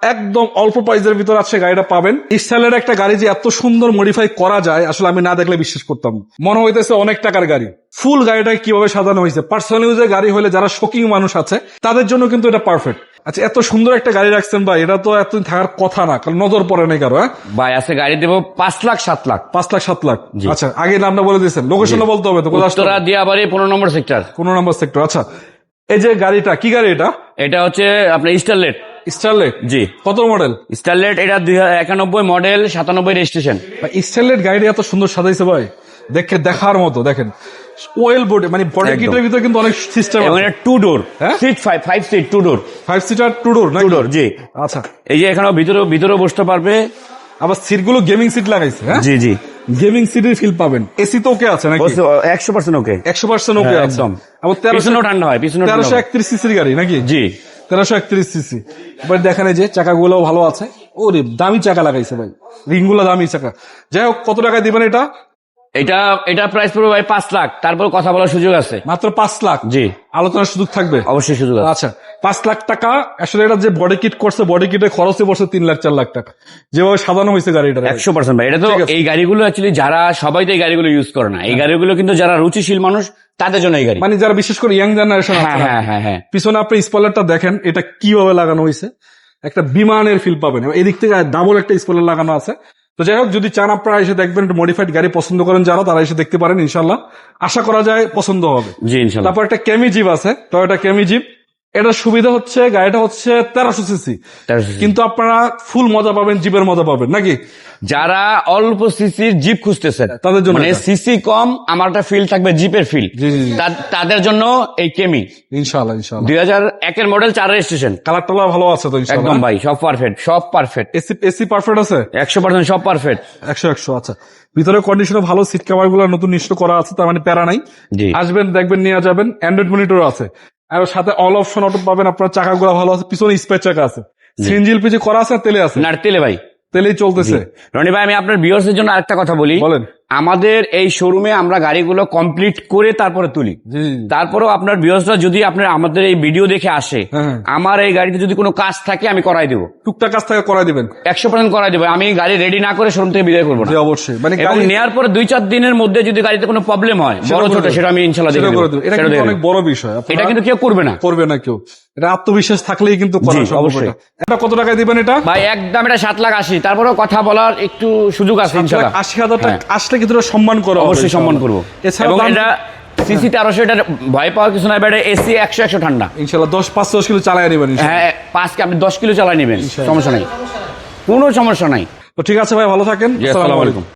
একদম অল্প প্রাইসের ভিতর আছে গাড়িটা পাবেন। স্টাইলের একটা গাড়ি যে এত সুন্দর মডিফাই করা যায় আসলে আমি না দেখলে বিশ্বাস করতাম। মনে হইতেছে অনেক টাকার গাড়ি। ফুল গাড়িটাকে কিভাবে সাজানো হয়েছে, পার্সোনাল ইউজের গাড়ি হলে যারা শোকিং মানুষ আছে তাদের জন্য কিন্তু এটা পারফেক্ট। আচ্ছা, এত সুন্দর একটা গাড়ি রাখছেন ভাই, এটা তো এতদিন থাকার কথা না, কারণ নজর পড়ে নাই কারো। হ্যাঁ ভাই আছে গাড়ি দেবো 5 লাখ 7 লাখ। 5 লাখ 7 লাখ। আচ্ছা, আগে নামটা বলে দিয়েছেন, লোকেশনটা বলতে হবে তো। উত্তরা দিয়াবাড়ি 15 নম্বর সেক্টর। 15 নম্বর সেক্টর। আচ্ছা, এই যে গাড়িটা কি গাড়ি এটা? এটা হচ্ছে আপনার স্টারলেট। স্টারলেট? জি। কত মডেল? স্টারলেট এটা 2091 মডেল, 97 রেজিস্ট্রেশন। স্টারলেট গাড়িটা এত সুন্দর সাজাইছে ভাই, দেখে দেখার মতো। দেখেন ওয়েল বডি, মানে বডি কিটের ভিতরে কিন্তু অনেক সিস্টেম এবং এটা 2 ডোর, সিট 5 সিট 2 ডোর, 5 সিটার 2 ডোর না? 2 ডোর জি। আচ্ছা, এই যে এখানেও ভিতরে বসতে পারবে। আবার সিট গুলো গেমিং সিট লাগাইছে। হ্যাঁ জি জি, গেমিং সিটের ফিল পাবেন। এসি তো ওকে আছে নাকি? 100% ওকে। 100% ওকে হ্যাঁ, আছে একদম। আবার পিছনেও ঠান্ডা হয়, পিছনেও 1331 সিসির গাড়ি নাকি? জি, 1331 সিসি। এবার দেখেন এই যে চাকাগুলো ভালো আছে। ওরে দামি চাকা লাগাইছে ভাই, রিংগুলো দামি চাকা। যাই হোক, কত টাকায় দিবেন এটা? এটা প্রাইস পড়বে ভাই 5 লাখ। তারপর কথা বলার সুযোগ আছে মাত্র 5 লাখ? জি, আলোচনার সুযোগ থাকবে অবশ্যই সুযোগ আছে। আচ্ছা, 5 লাখ টাকা। আসলে এটা যে বডি কিট করছে, বডি কিটের খরচে পড়ছে 3 লাখ 4 লাখ টাকা, যেভাবে সাজানো হয়েছে গাড়িটা। 100% ভাই। এটা তো এই গাড়িগুলো অ্যাকচুয়ালি যারা সবাই তো এই গাড়িগুলো ইউজ করে না, এই গাড়িগুলো কিন্তু যারা রুচিশীল মানুষ তাদের জন্য এই গাড়ি, মানে যারা বিশেষ করে ইয়াং জেনারেশন আছে। হ্যাঁ। পিছনে আপনি স্পয়লারটা দেখেন, এটা কিভাবে লাগানো হয়েছে, একটা বিমানের ফিল পাবেন। এদিক থেকে ডাবল একটা স্পয়লার লাগানো আছে। তো যাই হোক, যদি চান আপনারা এসে দেখবেন, মডিফাইড গাড়ি পছন্দ করেন যারা, তারা এসে দেখতে পারেন। ইনশাল্লাহ আশা করা যায় পছন্দ হবে। জি ইনশাল্লাহ। তারপর একটা ক্যামি জিপ আছে, টয়োটা ক্যামি জিপ। এটার সুবিধা হচ্ছে গাড়িটা হচ্ছে 1300 সিসি, কিন্তু আপনারা ফুল মজা পাবেন, জিপের মজা পাবেন নাকি? যারা অল্প সিসির জিপ খুঁজতেছেন তাদের জন্য, মানে সিসি কম আমার একটা ফিল থাকবে, জিপের ফিল, তাদের জন্য এই কেমি। ইনশাআল্লাহ 2001 এর মডেল, 4 রেজিস্ট্রেশন। কালার টালার ভালো আছে তো? একদম ভাই, সব পারফেক্ট। এসি পারফেক্ট আছে 100%, সব পারফেক্ট, 100। আচ্ছা, ভিতরে কন্ডিশনও ভালো, সিট কভার গুলো নতুন নিশ্চিত করা আছে, তার মানে প্যারা নাই। আসবেন, দেখবেন, নিয়ে যাবেন। অ্যান্ড্রয়েড মনিটর আছে, আর সাথে অল অপশন অটো পাবেন। আপনার চাকাগুলো ভালো আছে, পিছনে স্পেস চাকা আছে। সিএনজি এলপিজি করা আছে, তেলে আছে? না, তেলে ভাই, তেলেই চলতেছে। রনি ভাই, আমি আপনার ভিউয়ার্সের জন্য আরেকটা কথা বলি। বলেন। আমাদের এই শোরুমে আমরা গাড়িগুলো কমপ্লিট করে তারপরে তুলি। তারপরেও আপনার ভিউয়ার্সরা যদি আপনার আমাদের এই ভিডিও দেখে আসে, আমার এই গাড়িতে যদি কোনো কাজ থাকে আমি করাই দেবো, টুকটাক কাজ থাকে করাই দিবেন। 100% করাই দেবো। আমি গাড়ি রেডি না করে শোরুম থেকে বিদায় করবো না। অবশ্যই, মানে নেওয়ার পরে 2-4 দিনের মধ্যে যদি গাড়িতে কোনো প্রবলেম হয়, বড় ছোট, সেটা আমি ইনশাল্লাহ দেখে দেবো। এটা কিন্তু অনেক বড় বিষয়, এটা কিন্তু কেউ করবে না কেউ। এটা আত্মবিশ্বাস থাকলেই কিন্তু করা সম্ভব। অবশ্যই। এটা কত টাকায় দিবেন এটা? ভাই একদম এটা 7 লাখ 80। তারপরেও কথা বলার একটু সুযোগ আছে ইনশাল্লাহ। 80,000 টাকা আসলে কিন্তু সম্মান করো, অবশ্যই সম্মান করবো। এবং এটা সিসি 1300, এটা ভয় পাওয়ার কিছু নাই। এটা এসি 100 ঠান্ডা। ইনশাল্লাহ 5-10 কিলো চালায় নেবেন। হ্যাঁ, 5 আপনি 10 কিলো চালাই নেবেন, সমস্যা নাই, কোনো সমস্যা নাই। তো ঠিক আছে ভাই, ভালো থাকেন। আসসালামু আলাইকুম।